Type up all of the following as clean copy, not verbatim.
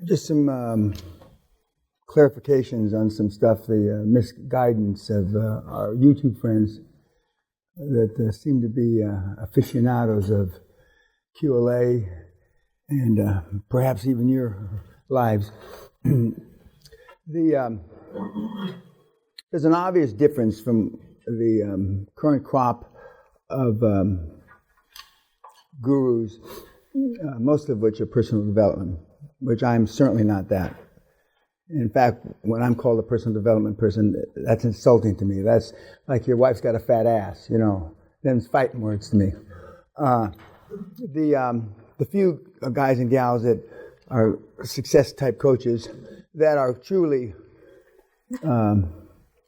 Just some clarifications on some stuff, the misguidance of our YouTube friends that seem to be aficionados of QLA and perhaps even your lives. There's an obvious difference from the current crop of gurus, most of which are personal development, which I'm certainly not that. In fact, when I'm called a personal development person, that's insulting to me. That's like your wife's got a fat ass, you know. Them's fighting words to me. The few guys and gals that are success-type coaches that are truly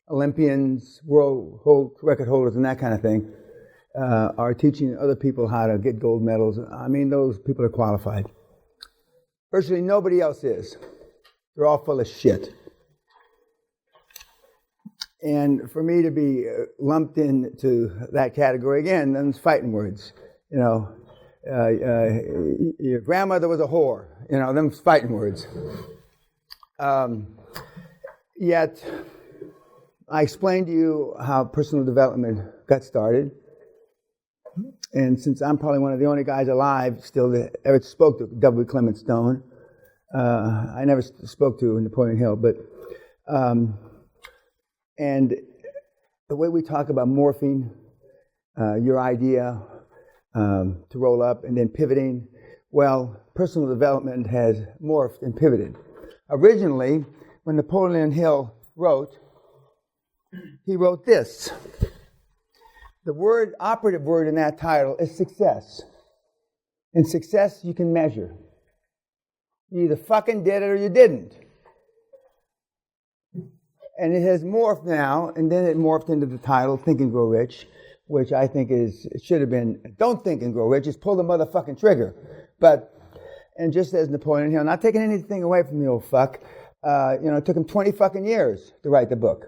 Olympians, world record holders, and that kind of thing, are teaching other people how to get gold medals. I mean, those people are qualified. Virtually nobody else is. They're all full of shit. And for me to be lumped into that category, again, them's fighting words. You know, your grandmother was a whore. You know, them's fighting words. Yet, I explained to you how personal development got started. And since I'm probably one of the only guys alive still that ever spoke to W. Clement Stone, I never spoke to Napoleon Hill, but and the way we talk about morphing your idea to roll up and then pivoting, well, personal development has morphed and pivoted. Originally, when Napoleon Hill wrote, he wrote this. The operative word in that title is success. And success you can measure. You either fucking did it or you didn't. And it has morphed now, and then it morphed into the title, Think and Grow Rich, which I think should have been, Don't Think and Grow Rich, just pull the motherfucking trigger. And just as Napoleon Hill, not taking anything away from the old fuck, it took him 20 fucking years to write the book.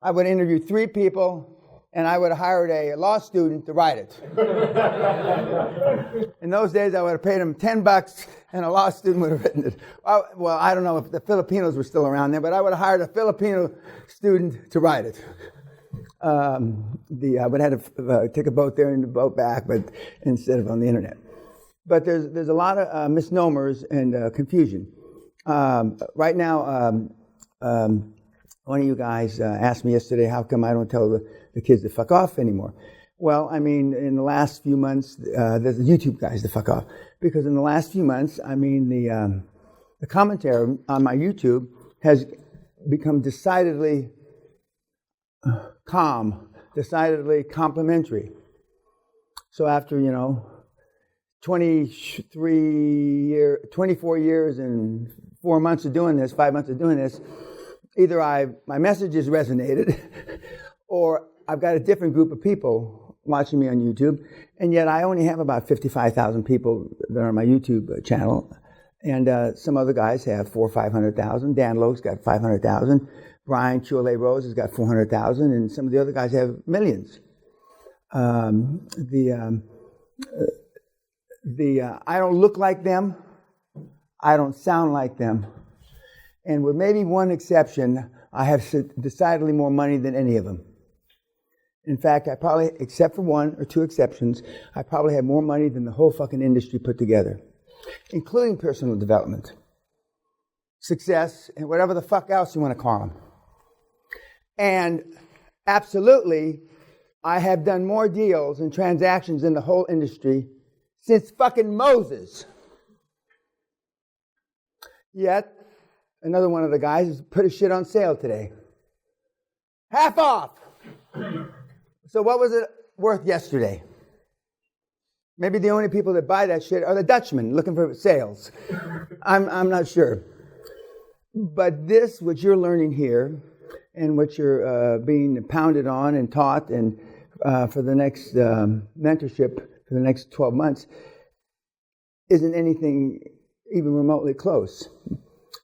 I would interview 3 people, and I would have hired a law student to write it. In those days, I would have paid him $10, and a law student would have written it. Well, I don't know if the Filipinos were still around there, but I would have hired a Filipino student to write it. I would have to take a boat there and a boat back, but instead of on the internet. But there's a lot of misnomers and confusion. Right now, one of you guys asked me yesterday, how come I don't tell the kids to fuck off anymore? Well, I mean, in the last few months, there's the YouTube guys to fuck off. Because in the last few months, I mean, the commentary on my YouTube has become decidedly calm, decidedly complimentary. So after, 24 years and 4 months of doing this, 5 months of doing this, either my message has resonated or I've got a different group of people watching me on YouTube, and yet I only have about 55,000 people that are on my YouTube channel, and some other guys have 400,000 or 500,000. Dan Loke's got 500,000. Brian QLA Rose has got 400,000, and some of the other guys have millions. I don't look like them. I don't sound like them. And with maybe one exception, I have decidedly more money than any of them. In fact, I probably, except for 1 or 2 exceptions, I probably have more money than the whole fucking industry put together, including personal development, success, and whatever the fuck else you want to call them. And absolutely, I have done more deals and transactions in the whole industry since fucking Moses. Yet, another one of the guys has put his shit on sale today. Half off! So what was it worth yesterday? Maybe the only people that buy that shit are the Dutchmen looking for sales. I'm not sure. But this, what you're learning here, and what you're being pounded on and taught, and for the next mentorship for the next 12 months, isn't anything even remotely close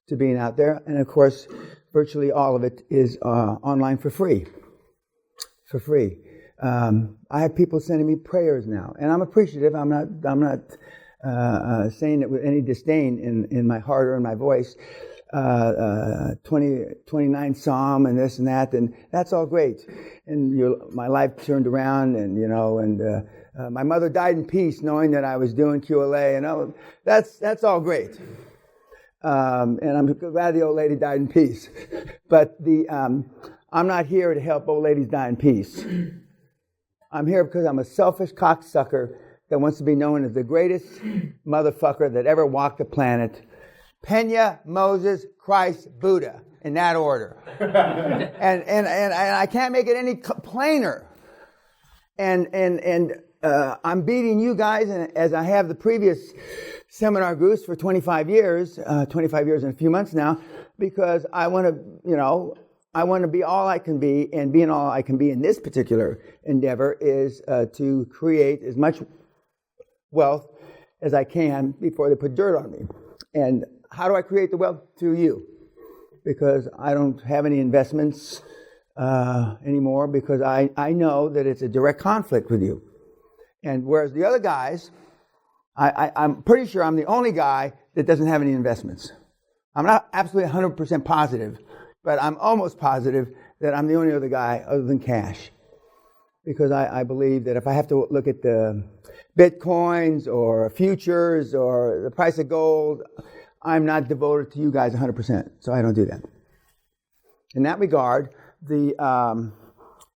to being out there. And of course, virtually all of it is online for free. For free. I have people sending me prayers now, and I'm appreciative. I'm not saying it with any disdain in my heart or in my voice. 29th Psalm and this and that, and that's all great. And my life turned around, and my mother died in peace, knowing that I was doing QLA, and that's all great. And I'm glad the old lady died in peace. But I'm not here to help old ladies die in peace. I'm here because I'm a selfish cocksucker that wants to be known as the greatest motherfucker that ever walked the planet. Peña, Moses, Christ, Buddha, in that order. and I can't make it any plainer. And I'm beating you guys, as I have the previous seminar groups for 25 years in a few months now, because I want to be all I can be, and being all I can be in this particular endeavor is to create as much wealth as I can before they put dirt on me. And how do I create the wealth? Through you. Because I don't have any investments anymore, because I know that it's a direct conflict with you. And whereas the other guys, I'm pretty sure I'm the only guy that doesn't have any investments. I'm not absolutely 100% positive, but I'm almost positive that I'm the only other guy other than cash. Because I believe that if I have to look at the Bitcoins or futures or the price of gold, I'm not devoted to you guys 100%, so I don't do that. In that regard, it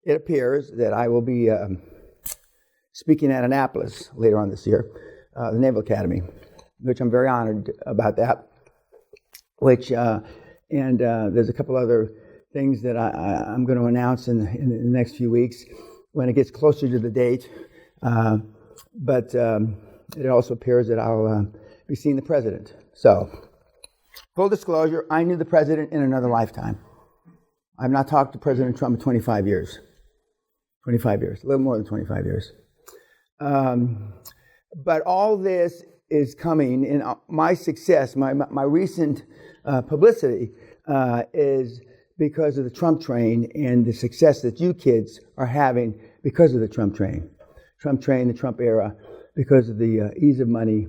appears that I will be speaking at Annapolis later on this year, the Naval Academy, which I'm very honored about that. There's a couple other things that I'm going to announce in the next few weeks when it gets closer to the date. But it also appears that I'll be seeing the president. So, full disclosure, I knew the president in another lifetime. I've not talked to President Trump in 25 years. 25 years, a little more than 25 years. But all this is coming, and my success, my recent publicity is because of the Trump train and the success that you kids are having because of the Trump train. Trump train, the Trump era, because of the ease of money.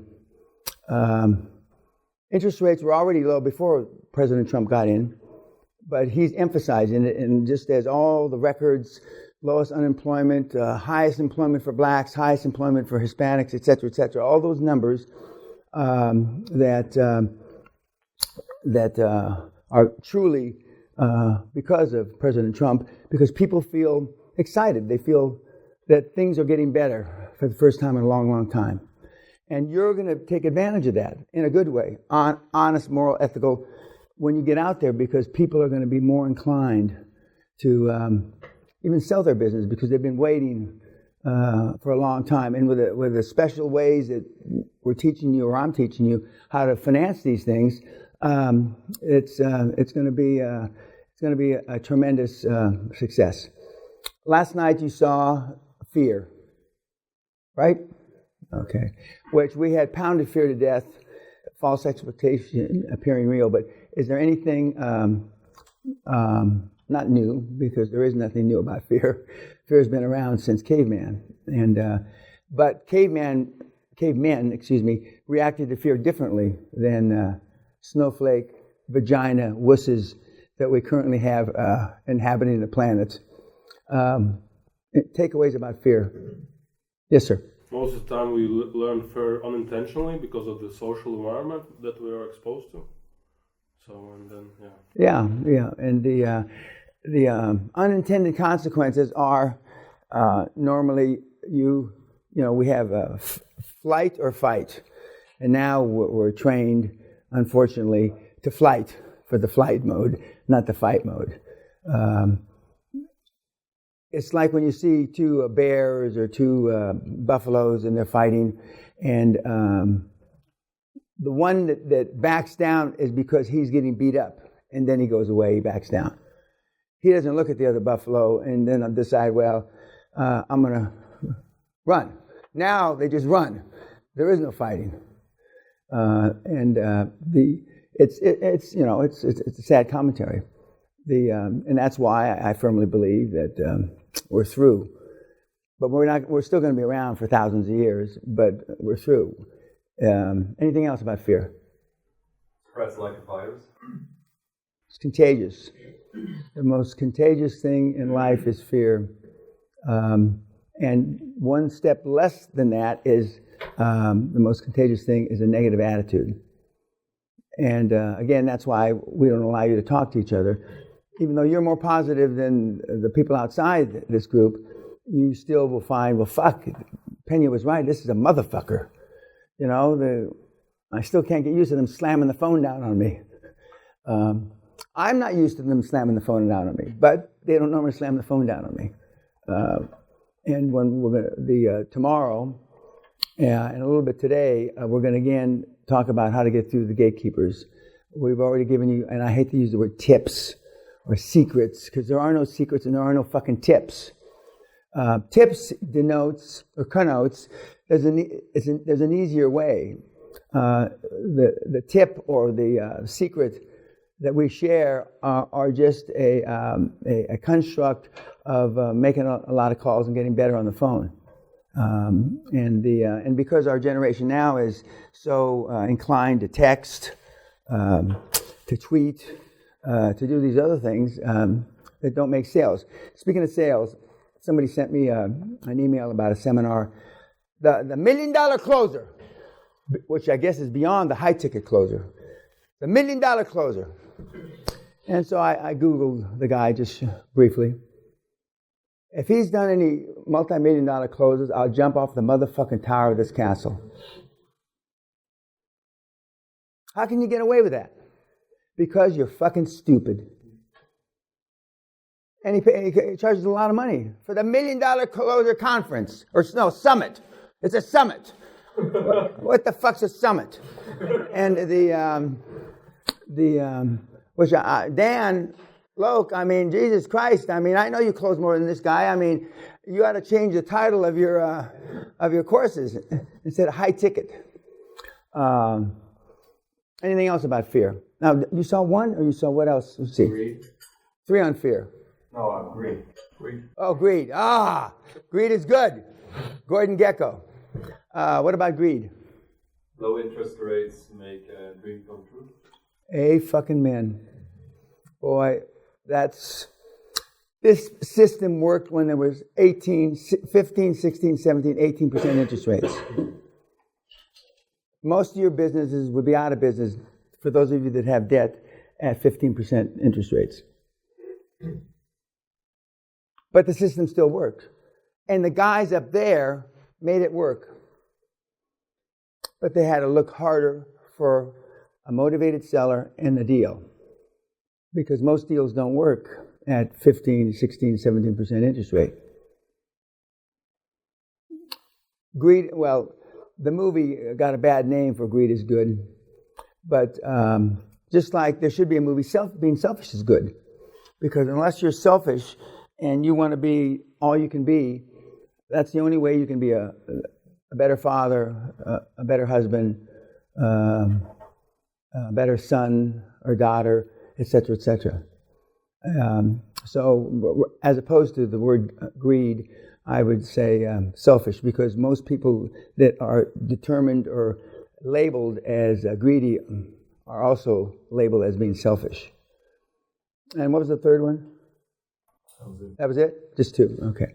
Interest rates were already low before President Trump got in, but he's emphasizing it, and just as all the records, lowest unemployment, highest employment for blacks, highest employment for Hispanics, et cetera, all those numbers that are truly because of President Trump, because people feel excited. They feel that things are getting better for the first time in a long, long time. And you're going to take advantage of that in a good way, honest, moral, ethical, when you get out there, because people are going to be more inclined to even sell their business because they've been waiting for a long time. And with the special ways that we're teaching you, or I'm teaching you, how to finance these things, it's going to be a tremendous success. Last night you saw fear, right? Okay. Which we had pounded fear to death, false expectation appearing real. But is there anything not new, because there is nothing new about fear. Fear has been around since caveman, but cavemen, reacted to fear differently than snowflake, vagina, wusses that we currently have inhabiting the planet. Takeaways about fear. Yes, sir. Most of the time we learn fear unintentionally because of the social environment that we are exposed to. So, and then, yeah. Yeah, and the unintended consequences are normally we have a flight or fight, and now we're trained, unfortunately, to flight for the flight mode, not the fight mode. It's like when you see two bears or two buffaloes and they're fighting, and the one that backs down is because he's getting beat up, and then he goes away, he backs down. He doesn't look at the other buffalo and then decide, well, I'm going to run. Now they just run. There is no fighting, it's a sad commentary. And that's why I firmly believe that we're through but we're still going to be around for thousands of years, but we're through. Anything else about fear? Spreads like a virus. It's contagious. The most contagious thing in life is fear. And one step less than that is the most contagious thing is a negative attitude. And again, that's why we don't allow you to talk to each other. Even though you're more positive than the people outside this group, you still will find, well, fuck, Peña was right, this is a motherfucker. You know, I still can't get used to them slamming the phone down on me. I'm not used to them slamming the phone down on me, but they don't normally slam the phone down on me. And when we're going to, tomorrow, and a little bit today, we're going to again talk about how to get through the gatekeepers. We've already given you, and I hate to use the word tips or secrets, because there are no secrets and there are no fucking tips. Tips denotes or connotes there's an easier way. The tip or the secret that we share are just a construct of making a lot of calls and getting better on the phone. And because our generation now is so inclined to text, to tweet, to do these other things that don't make sales. Speaking of sales, somebody sent me an email about a seminar, the $1 million closer, which I guess is beyond the high ticket closer. The $1 million closer. And so I Googled the guy just briefly. If he's done any multi-million-dollar closes, I'll jump off the motherfucking tower of this castle. How can you get away with that? Because you're fucking stupid. And he charges a lot of money for the $1 million closer conference. Or no, summit. It's a summit. What the fuck's a summit? And Dan Loke, I mean, Jesus Christ, I mean, I know you close more than this guy. I mean, you ought to change the title of your courses instead of high ticket. Anything else about fear? Now, you saw one, or you saw what else? Let's see. Greed. 3 on fear. No, greed. Greed. Oh, greed. Greed is good. Gordon Gekko. What about greed? Low interest rates make a dream come true. A fucking man. Boy, this system worked when there was 15, 16, 17, 18% interest rates. Most of your businesses would be out of business, for those of you that have debt, at 15% interest rates. But the system still worked. And the guys up there made it work. But they had to look harder for a motivated seller and the deal. Because most deals don't work at 15, 16, 17% interest rate. Greed, well, the movie got a bad name for Greed is Good. But just like there should be a movie, being selfish is good. Because unless you're selfish and you want to be all you can be, that's the only way you can be a better father, a better husband, a better son or daughter, etc., etc. So as opposed to the word greed, I would say selfish, because most people that are determined or labeled as greedy are also labeled as being selfish. And what was the third one? That was it? Just 2, okay.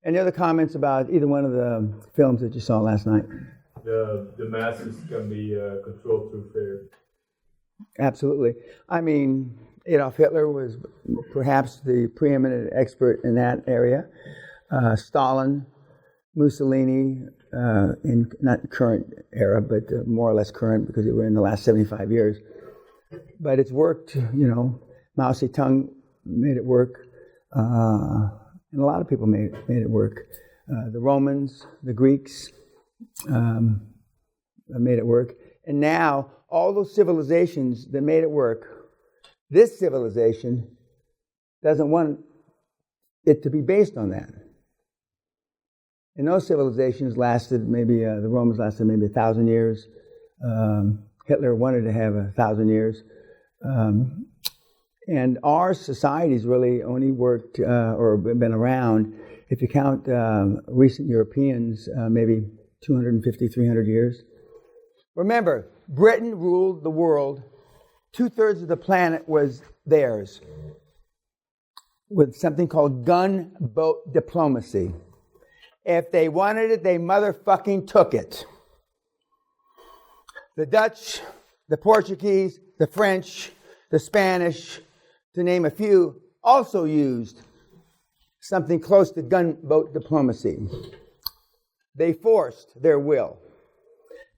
Any other comments about either one of the films that you saw last night? The masses can be controlled through fear. Absolutely. I mean, Adolf Hitler was perhaps the preeminent expert in that area. Stalin, Mussolini, in not current era, but more or less current, because they were in the last 75 years. But it's worked, Mao Zedong made it work. And a lot of people made it work. The Romans, the Greeks made it work. And now, all those civilizations that made it work, this civilization doesn't want it to be based on that. And those civilizations lasted maybe, the Romans lasted maybe 1,000 years. Hitler wanted to have 1,000 years. And our societies really only worked or been around if you count recent Europeans, maybe 250, 300 years. Remember, Britain ruled the world. 2/3 of the planet was theirs, with something called gunboat diplomacy. If they wanted it, they motherfucking took it. The Dutch, the Portuguese, the French, the Spanish, to name a few, also used something close to gunboat diplomacy. They forced their will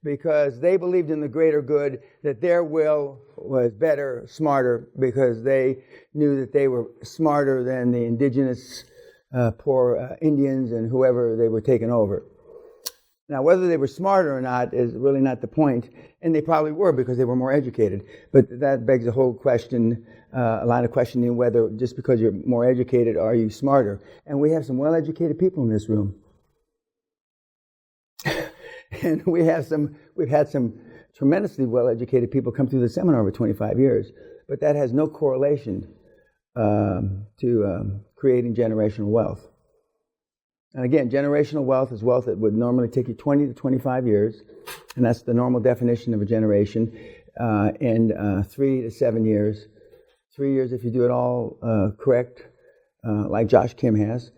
because they believed in the greater good, that their will was better, smarter, because they knew that they were smarter than the indigenous poor Indians and whoever they were taking over. Now, whether they were smarter or not is really not the point, and they probably were because they were more educated. But that begs a whole question, a line of questioning whether just because you're more educated, are you smarter? And we have some well-educated people in this room. And we've had some tremendously well-educated people come through the seminar over 25 years. But that has no correlation to creating generational wealth. And again, generational wealth is wealth that would normally take you 20 to 25 years, and that's the normal definition of a generation, and 3 to 7 years. 3 years if you do it all correct, like Josh Kim has.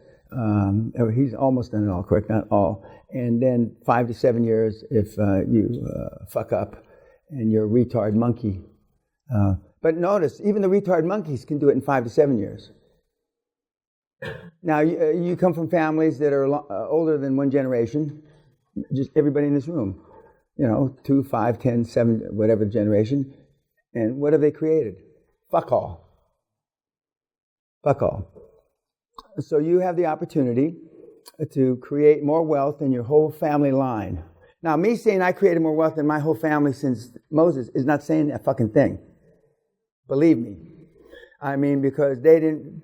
He's almost done it all correct, not all. And then 5 to 7 years if you fuck up and you're a retard monkey. But notice, even the retard monkeys can do it in 5 to 7 years. Now, you come from families that are older than one generation, just everybody in this room, 2, 5, 10, 7, whatever generation. And what have they created? Fuck all. Fuck all. So you have the opportunity to create more wealth in your whole family line. Now, me saying I created more wealth than my whole family since Moses is not saying that fucking thing. Believe me. I mean, because they didn't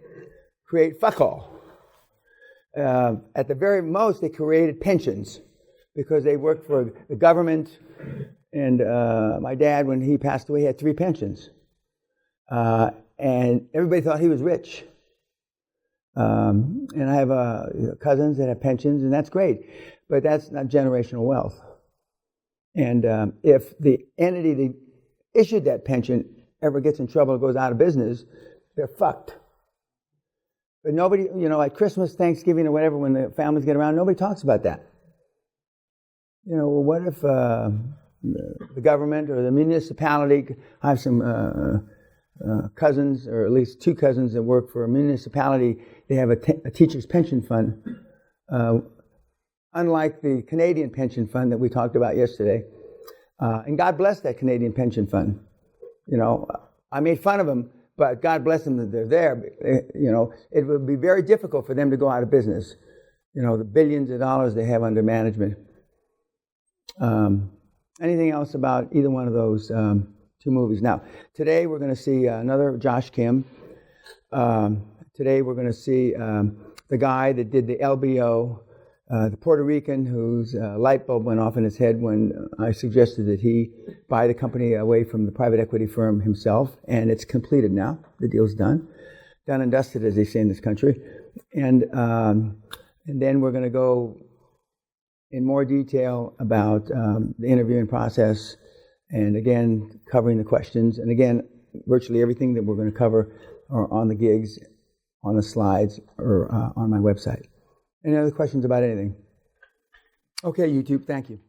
create fuck all. At the very most, they created pensions because they worked for the government. And my dad, when he passed away, had 3 pensions. And everybody thought he was rich. And I have cousins that have pensions, and that's great. But that's not generational wealth. And if the entity that issued that pension ever gets in trouble or goes out of business, they're fucked. But nobody, like Christmas, Thanksgiving, or whatever, when the families get around, nobody talks about that. Well, what if the government or the municipality, I have some cousins, or at least 2 cousins that work for a municipality. They have a teacher's pension fund, unlike the Canadian pension fund that we talked about yesterday. And God bless that Canadian pension fund. I made fun of them, but God bless them that they're there. It would be very difficult for them to go out of business. The billions of dollars they have under management. Anything else about either one of those 2 movies? Now, today we're going to see another Josh Kim. Today we're going to see the guy that did the LBO, the Puerto Rican whose light bulb went off in his head when I suggested that he buy the company away from the private equity firm himself. And it's completed now. The deal's done. Done and dusted, as they say in this country. And then we're going to go in more detail about the interviewing process, and again, covering the questions. And again, virtually everything that we're going to cover are on the gigs, on the slides, or on my website. Any other questions about anything? Okay, YouTube, thank you.